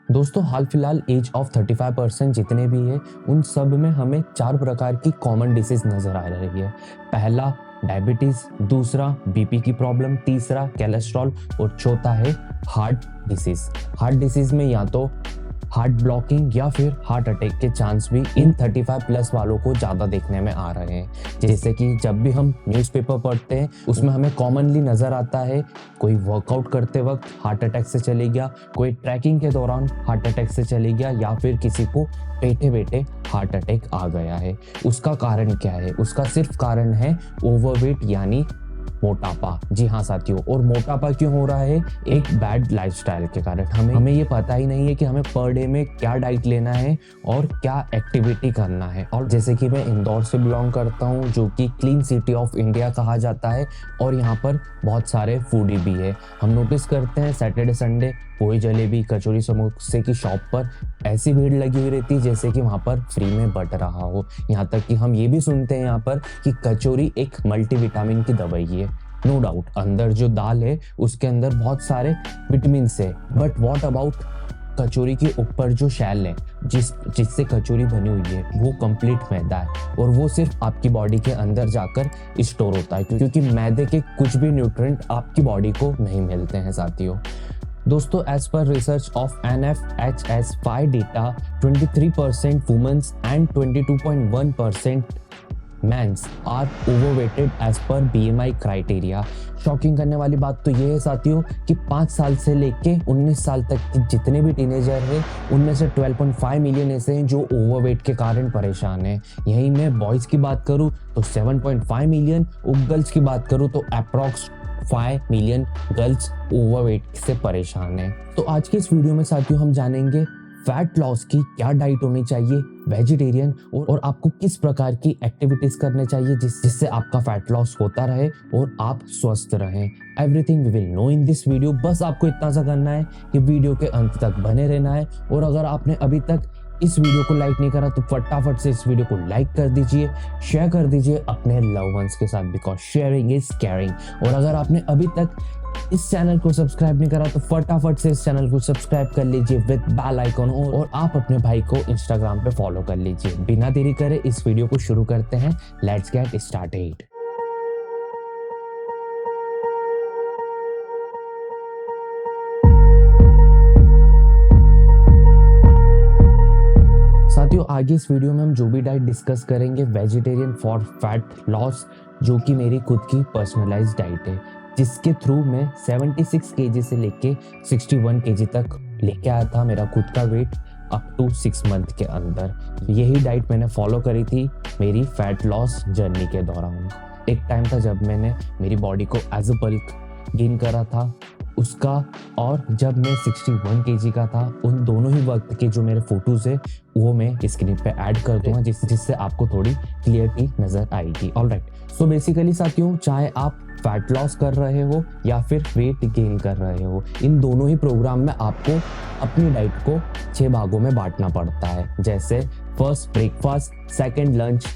दोस्तों हाल फिलहाल as of 35% जितने भी हैं उन सब में हमें 4 प्रकार की कॉमन डिसीज नज़र आ रही है। पहला डायबिटीज़, दूसरा बीपी की प्रॉब्लम, तीसरा कोलेस्ट्रॉल और चौथा है हार्ट डिसीज़। हार्ट डिसीज़ में या तो हार्ट ब्लॉकिंग या फिर हार्ट अटैक के चांस भी इन 35 प्लस वालों को ज़्यादा देखने में आ रहे हैं। जैसे कि जब भी हम न्यूज़पेपर पढ़ते हैं उसमें हमें कॉमनली नज़र आता है कोई वर्कआउट करते वक्त हार्ट अटैक से चले गया, कोई ट्रैकिंग के दौरान हार्ट अटैक से चले गया या फिर किसी को बैठे बैठे हार्ट अटैक आ गया है। उसका कारण क्या है? उसका सिर्फ कारण है ओवरवेट यानी मोटापा। जी हाँ साथियों, और मोटापा क्यों हो रहा है? एक बैड लाइफस्टाइल के कारण। हमें ये पता ही नहीं है कि हमें पर डे में क्या डाइट लेना है और क्या एक्टिविटी करना है। और जैसे कि मैं इंदौर से बिलोंग करता हूँ जो कि क्लीन सिटी ऑफ इंडिया कहा जाता है और यहाँ पर बहुत सारे फूडी भी है। हम नोटिस करते हैं सैटरडे संडे पोहे जलेबी कचौरी समोसे की शॉप पर ऐसी भीड़ लगी हुई रहती है जैसे कि वहाँ पर फ्री में बट रहा हो। यहाँ तक कि हम ये भी सुनते हैं यहाँ पर कि कचौरी एक मल्टीविटामिन की दवाई है। नो डाउट अंदर जो दाल है उसके अंदर बहुत सारे विटामिन है, बट व्हाट अबाउट कचौरी के ऊपर जो शैल है जिससे कचौरी बनी हुई है वो कंप्लीट मैदा है और वो सिर्फ आपकी बॉडी के अंदर जाकर स्टोर होता है, क्योंकि मैदे के कुछ भी न्यूट्रिएंट आपकी बॉडी को नहीं मिलते हैं साथियों। दोस्तों as per research of NFHS 5 data 23% womens and 22.1% mens are overweighted as per BMI criteria. Shocking करने वाली बात तो ये है साथियों कि 5 साल से लेके 19 साल तक के जितने भी टीनेजर हैं उनमें से 12.5 मिलियन ऐसे हैं जो ओवरवेट के कारण परेशान हैं। यहीं मैं बॉयज़ की बात करूँ तो 7.5 मिलियन और गर्ल्स की बात करूँ तो अप्रॉक्स 5 मिलियन गर्ल्स ओवरवेट से परेशान हैं। तो आज के इस वीडियो में साथियों हम जानेंगे फैट लॉस की क्या डाइट होनी चाहिए, वेजिटेरियन और आपको किस प्रकार की एक्टिविटीज करने चाहिए जिससे आपका फैट लॉस होता रहे और आप स्वस्थ रहें। Everything we will know in this video. बस आपको इतना सा करना है कि वीडियो के अंत तक बने रहना है और अगर आपने अभी तक इस वीडियो को लाइक नहीं करा तो फटाफट से इस वीडियो को लाइक कर दीजिए, शेयर कर दीजिए अपने लव वंस के साथ, बिकॉज शेयरिंग इज केयरिंग। और अगर आपने अभी तक इस चैनल को सब्सक्राइब नहीं करा तो फटाफट से इस चैनल को सब्सक्राइब कर लीजिए विद बेल आइकन और आप अपने भाई को इंस्टाग्राम पे फॉलो कर लीजिए। बिना देरी करे इस वीडियो को शुरू करते हैं। Let's get started. साथियों आगे इस वीडियो में हम जो भी डाइट डिस्कस करेंगे वेजिटेरियन फॉर फैट लॉस, जो कि मेरी खुद की पर्सनलाइज्ड डाइट है जिसके थ्रू मैं 76 केजी से लेके 61 केजी तक लेके आया था मेरा खुद का वेट अप टू 6 मंथ के अंदर। यही डाइट मैंने फॉलो करी थी मेरी फैट लॉस जर्नी के दौरान। एक टाइम था जब मैंने मेरी बॉडी को एज अ बल्क गेन करा था उसका, और जब मैं 61 केजी का था उन दोनों ही वक्त के जो मेरे फोटोज है वो मैं स्क्रीन पे ऐड कर दूंगा जिससे आपको थोड़ी क्लियरिटी नजर आएगी। ऑलराइट, सो बेसिकली साथियों चाहे आप फैट लॉस कर रहे हो या फिर वेट गेन कर रहे हो, इन दोनों ही प्रोग्राम में आपको अपनी डाइट को 6 भागों में बांटना पड़ता है। जैसे first breakfast, second lunch,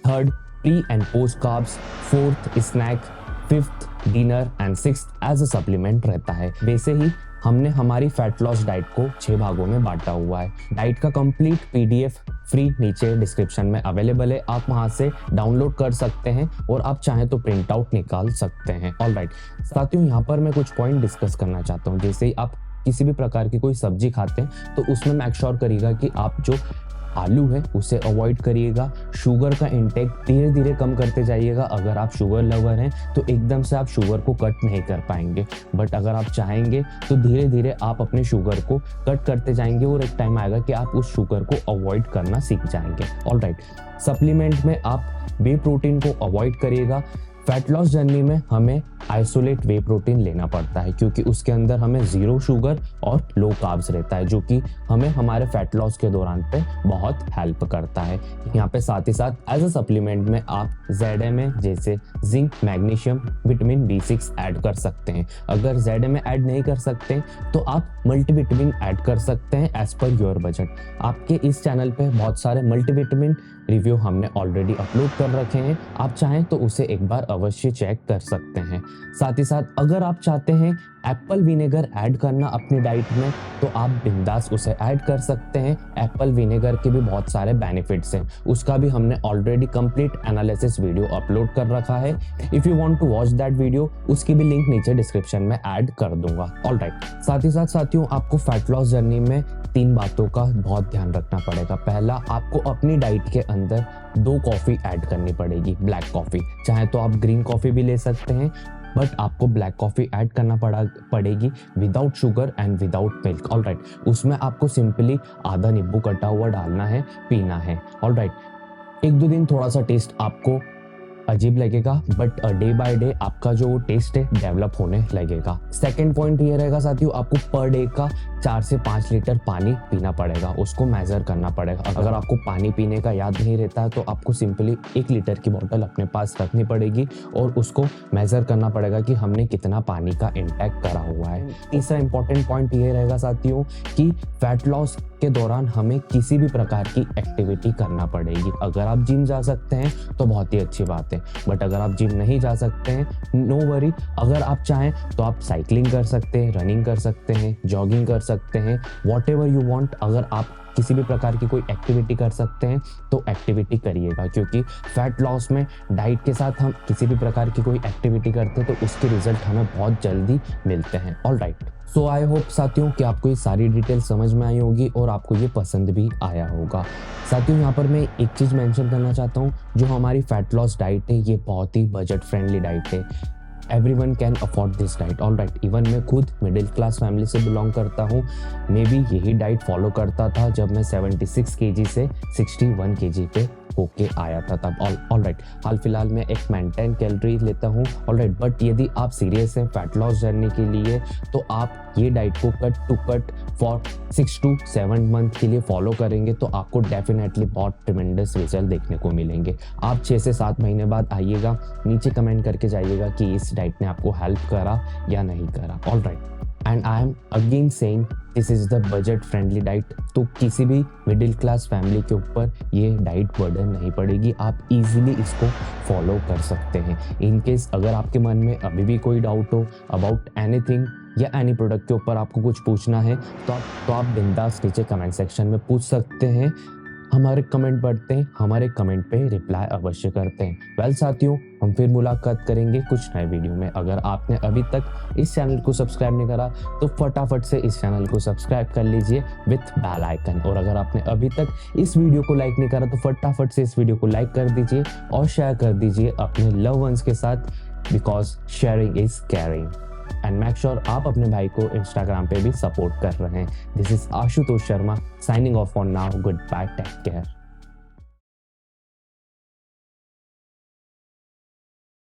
third pre and post carbs, fourth snack, fifth dinner and sixth as a supplement रहता है। वैसे ही हमने हमारी फैट लॉस डाइट को 6 भागों में बांटा हुआ है। डाइट का कंप्लीट PDF फ्री नीचे डिस्क्रिप्शन में अवेलेबल है, आप वहां से डाउनलोड कर सकते हैं और आप चाहें तो प्रिंट आउट निकाल सकते हैं। ऑलराइट साथियों, यहाँ पर मैं कुछ पॉइंट डिस्कस करना चाहता हूँ। जैसे ही आप किसी भी प्रकार की कोई सब्जी खाते हैं तो उसमें मेक श्योर करिएगा कि आप जो आलू है उसे अवॉइड करिएगा। शुगर का इंटेक धीरे धीरे कम करते जाइएगा। अगर आप शुगर लवर हैं तो एकदम से आप शुगर को कट नहीं कर पाएंगे, बट अगर आप चाहेंगे तो धीरे धीरे आप अपने शुगर को कट करते जाएंगे और एक टाइम आएगा कि आप उस शुगर को अवॉइड करना सीख जाएंगे। ऑलराइट, सप्लीमेंट में आप वे प्रोटीन को अवॉइड करिएगा। फैट लॉस जर्नी में हमें आइसोलेट वे प्रोटीन लेना पड़ता है क्योंकि उसके अंदर हमें 0 शुगर और लो कार्ब्स रहता है जो कि हमें हमारे फैट लॉस के दौरान पे बहुत हेल्प करता है। यहाँ पे साथ ही साथ एज अ सप्लीमेंट में आप ZMA जैसे zinc, magnesium, vitamin B6 add कर सकते हैं। अगर ZMA ऐड नहीं कर सकते तो आप मल्टीविटामिन ऐड कर सकते हैं एज पर योर बजट। आपके इस चैनल पे बहुत सारे मल्टीविटामिन रिव्यू हमने ऑलरेडी अपलोड कर रखे हैं, आप चाहें तो उसे एक बार अवश्य चेक कर सकते हैं। साथ ही साथ अगर आप चाहते हैं एप्पल विनेगर ऐड करना अपनी डाइट में, तो आप बिंदास उसे ऐड कर सकते हैं। एप्पल विनेगर के भी बहुत सारे बेनिफिट्स हैं, उसका भी हमने already complete analysis video upload कर रखा है। If you want to watch that video, उसकी भी लिंक नीचे डिस्क्रिप्शन में ऐड कर दूंगा। ऑलराइट, साथ ही साथ साथियों, आपको फैट लॉस जर्नी में 3 बातों का बहुत ध्यान रखना पड़ेगा। पहला, आपको अपनी डाइट के अंदर 2 कॉफी ऐड करनी पड़ेगी, ब्लैक कॉफी। चाहे तो आप ग्रीन कॉफी भी ले सकते हैं, बट आपको ब्लैक कॉफी ऐड करना पड़ेगी without sugar and without milk. Alright, उसमें आपको सिंपली आधा नींबू कटा हुआ डालना है, पीना है। ऑलराइट, 1-2 दिन थोड़ा सा टेस्ट आपको अजीब लगेगा, बट डे बाय डे आपका जो टेस्ट है डेवलप होने लगेगा। सेकंड पॉइंट ये रहेगा साथियों, आपको पर डे का 4 से 5 लीटर पानी पीना पड़ेगा, उसको मेजर करना पड़ेगा। अगर आपको पानी पीने का याद नहीं रहता है तो आपको सिंपली 1 लीटर की बोतल अपने पास रखनी पड़ेगी और उसको मेजर करना पड़ेगा कि हमने कितना पानी का इंटेक करा हुआ है। तीसरा इंपॉर्टेंट पॉइंट ये रहेगा साथियों कि फैट लॉस के दौरान हमें किसी भी प्रकार की एक्टिविटी करना पड़ेगी। अगर आप जिम जा सकते हैं तो बहुत ही अच्छी बात है, बट अगर आप जिम नहीं जा सकते हैं, नो वरी। अगर आप चाहें तो आप साइकिलिंग कर सकते हैं, रनिंग कर सकते हैं, जॉगिंग कर सकते हैं, वॉट एवर यू वॉन्ट। अगर आप किसी भी प्रकार की कोई एक्टिविटी कर सकते हैं तो एक्टिविटी करिएगा, क्योंकि फैट लॉस में डाइट के साथ हम किसी भी प्रकार की कोई एक्टिविटी करते हैं तो उसके रिजल्ट हमें बहुत जल्दी मिलते हैं। ऑलराइट, सो आई होप साथियों कि आपको ये सारी डिटेल समझ में आई होगी और आपको ये पसंद भी आया होगा। साथियों, यहाँ पर मैं एक चीज़ मेंशन करना चाहता हूँ, जो हमारी फैट लॉस डाइट है ये बहुत ही बजट फ्रेंडली डाइट है। Everyone can afford this diet. Alright, even मैं खुद मिडिल क्लास फैमिली से बिलोंग करता हूँ। मैं भी यही डाइट फॉलो करता था जब मैं 76 kg से 61 kg पे होके आया था तब। ऑलराइट, हाल फिलहाल मैं एक मेंटेन कैलोरी लेता हूँ। ऑलराइट, बट यदि आप सीरियस हैं फैट लॉस जर्नी के लिए तो आप ये डाइट को cut to cut for 6 to 7 month के लिए फॉलो करेंगे तो आपको डेफिनेटली बहुत ट्रिमेंडस रिजल्ट देखने को मिलेंगे। आप 6 से 7 महीने बाद आइएगा, नीचे कमेंट करके जाइएगा कि इस डाइट ने आपको हेल्प करा या नहीं करा। Alright, and I am again saying this is the budget friendly diet, तो किसी भी मिडिल क्लास फैमिली के ऊपर ये डाइट बर्डन नहीं पड़ेगी। आप इजीली इसको फॉलो कर सकते हैं। इन केस अगर आपके मन में अभी भी कोई डाउट हो अबाउट एनीथिंग या एनी प्रोडक्ट के ऊपर आपको कुछ पूछना है तो आप बिंदास नीचे कमेंट सेक्शन में पूछ सकते हैं। हमारे कमेंट पढ़ते हैं, हमारे कमेंट पे रिप्लाई अवश्य करते हैं। वेल साथियों, हम फिर मुलाकात करेंगे कुछ नए वीडियो में। अगर आपने अभी तक इस चैनल को सब्सक्राइब नहीं करा तो फटाफट से इस चैनल को सब्सक्राइब कर लीजिए विथ बेल आइकन। और अगर आपने अभी तक इस वीडियो को लाइक नहीं करा तो फटाफट से इस वीडियो को लाइक कर दीजिए और शेयर कर दीजिए अपने लव वंस के साथ, because sharing is caring. And make sure आप अपने भाई को इंस्टाग्राम पे भी सपोर्ट कर रहे हैं। This is Ashutosh Sharma signing off for now. Good bye, take care.